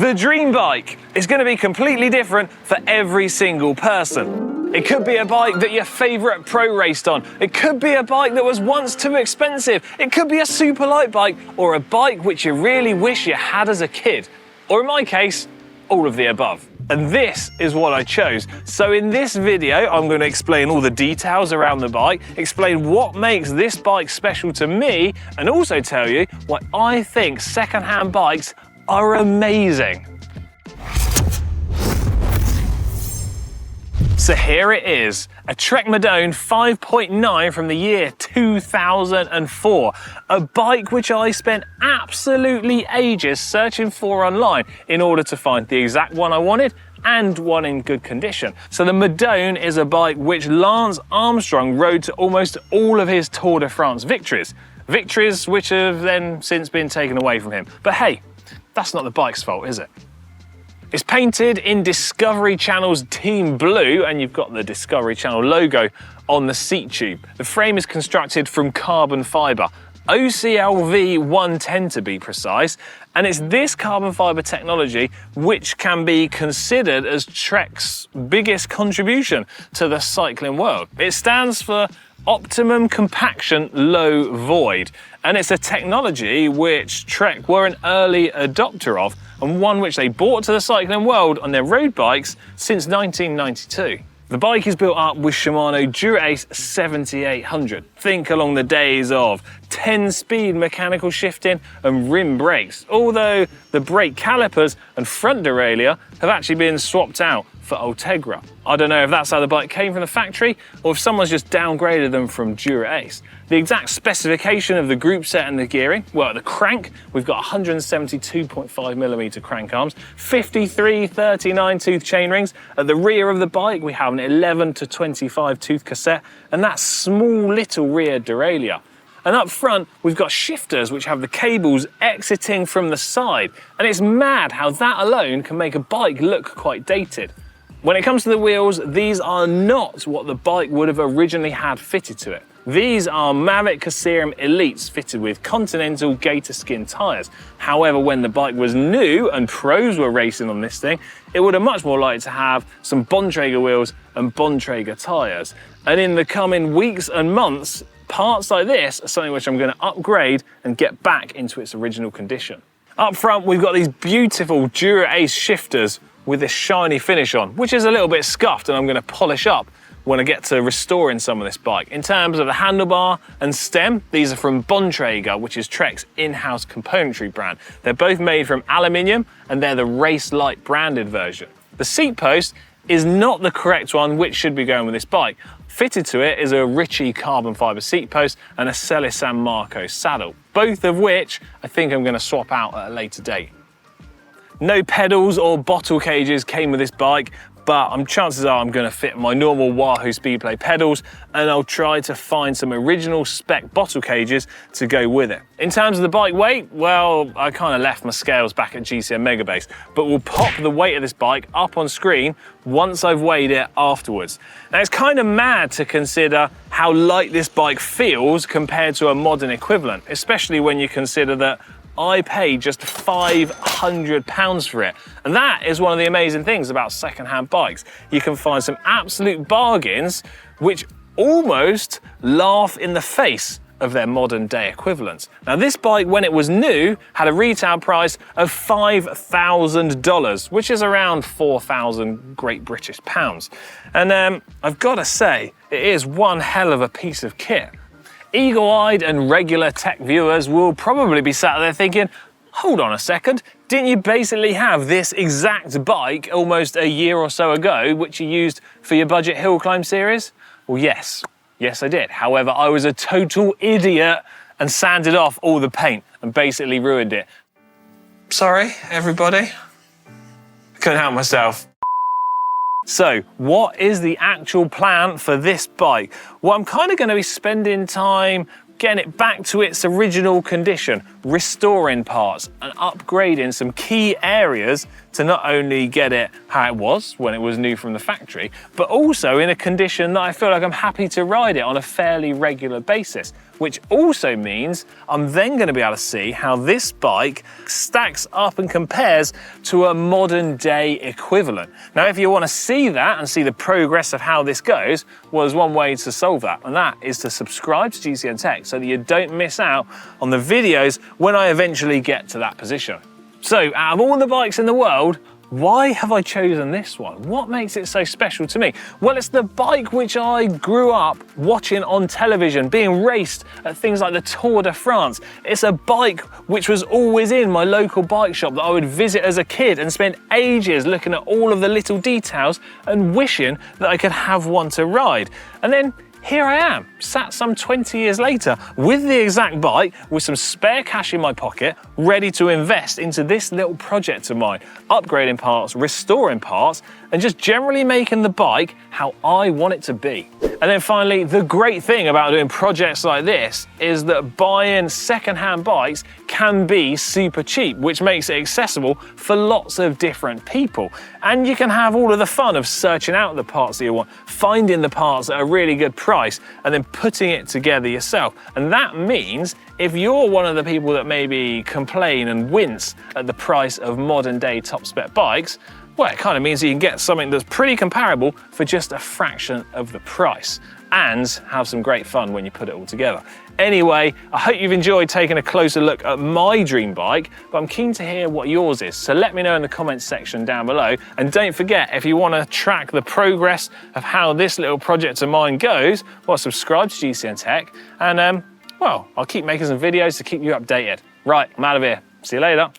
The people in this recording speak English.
The dream bike is going to be completely different for every single person. It could be a bike that your favourite pro raced on. It could be a bike that was once too expensive. It could be a super light bike, or a bike which you really wish you had as a kid. Or in my case, all of the above. And this is what I chose. So in this video, I'm going to explain all the details around the bike, explain what makes this bike special to me, and also tell you why I think second-hand bikes are amazing. So here it is, a Trek Madone 5.9 from the year 2004. A bike which I spent absolutely ages searching for online in order to find the exact one I wanted and one in good condition. So the Madone is a bike which Lance Armstrong rode to almost all of his Tour de France victories. Victories which have then since been taken away from him. But hey, that's not the bike's fault, is it? It's painted in Discovery Channel's Team Blue, and you've got the Discovery Channel logo on the seat tube. The frame is constructed from carbon fibre, OCLV 110 to be precise, and it's this carbon fibre technology which can be considered as Trek's biggest contribution to the cycling world. It stands for Optimum Compaction Low Void, and it's a technology which Trek were an early adopter of, and one which they brought to the cycling world on their road bikes since 1992. The bike is built up with Shimano Dura-Ace 7800. Think along the days of 10-speed mechanical shifting and rim brakes, although the brake calipers and front derailleur have actually been swapped out for Ultegra. I don't know if that's how the bike came from the factory or if someone's just downgraded them from Dura-Ace. The exact specification of the group set and the gearing, well, at the crank, we've got 172.5mm crank arms, 53 39 tooth chain rings. At the rear of the bike, we have an 11 to 25 tooth cassette, and that small little rear derailleur. And up front, we've got shifters which have the cables exiting from the side. And it's mad how that alone can make a bike look quite dated. When it comes to the wheels, these are not what the bike would have originally had fitted to it. These are Mavic Caserum Elites fitted with Continental Gator Skin tyres. However, when the bike was new and pros were racing on this thing, it would have much more liked to have some Bontrager wheels and Bontrager tyres. And in the coming weeks and months, parts like this are something which I'm going to upgrade and get back into its original condition. Up front, we've got these beautiful Dura-Ace shifters with this shiny finish on, which is a little bit scuffed, and I'm going to polish up when I get to restoring some of this bike. In terms of the handlebar and stem, these are from Bontrager, which is Trek's in-house componentry brand. They're both made from aluminium, and they're the Race Light branded version. The seat post is not the correct one, which should be going with this bike. Fitted to it is a Ritchie carbon fibre seat post and a Selle San Marco saddle, both of which I think I'm going to swap out at a later date. No pedals or bottle cages came with this bike, but chances are I'm going to fit my normal Wahoo Speedplay pedals, and I'll try to find some original spec bottle cages to go with it. In terms of the bike weight, well, I kind of left my scales back at GCN Megabase, but we'll pop the weight of this bike up on screen once I've weighed it afterwards. Now, it's kind of mad to consider how light this bike feels compared to a modern equivalent, especially when you consider that I paid just £500 for it. And that is one of the amazing things about second-hand bikes. You can find some absolute bargains which almost laugh in the face of their modern day equivalents. Now, this bike, when it was new, had a retail price of $5,000, which is around 4,000 Great British pounds. And I've got to say, it is one hell of a piece of kit. Eagle-eyed and regular tech viewers will probably be sat there thinking, hold on a second, didn't you basically have this exact bike almost a year or so ago, which you used for your budget hill climb series? Well, yes I did. However, I was a total idiot and sanded off all the paint and basically ruined it. Sorry, everybody. I couldn't help myself. So, what is the actual plan for this bike? Well, I'm kind of going to be spending time getting it back to its original condition, restoring parts and upgrading some key areas to not only get it how it was when it was new from the factory, but also in a condition that I feel like I'm happy to ride it on a fairly regular basis. which also means I'm then going to be able to see how this bike stacks up and compares to a modern day equivalent. Now, if you want to see that and see the progress of how this goes, well, there's one way to solve that, and that is to subscribe to GCN Tech so that you don't miss out on the videos when I eventually get to that position. So, out of all the bikes in the world, why have I chosen this one? What makes it so special to me? Well, it's the bike which I grew up watching on television, being raced at things like the Tour de France. It's a bike which was always in my local bike shop that I would visit as a kid and spend ages looking at all of the little details and wishing that I could have one to ride. And then here I am, sat some 20 years later with the exact bike, with some spare cash in my pocket, ready to invest into this little project of mine, upgrading parts, restoring parts, and just generally making the bike how I want it to be. And then finally, the great thing about doing projects like this is that buying second-hand bikes can be super cheap, which makes it accessible for lots of different people. And you can have all of the fun of searching out the parts that you want, finding the parts at a really good price, and then putting it together yourself. And that means if you're one of the people that maybe complain and wince at the price of modern day top spec bikes, well, it kind of means that you can get something that's pretty comparable for just a fraction of the price and have some great fun when you put it all together. Anyway, I hope you've enjoyed taking a closer look at my dream bike, but I'm keen to hear what yours is. So let me know in the comments section down below. And don't forget, if you want to track the progress of how this little project of mine goes, well, subscribe to GCN Tech. And well, I'll keep making some videos to keep you updated. Right, I'm out of here. See you later.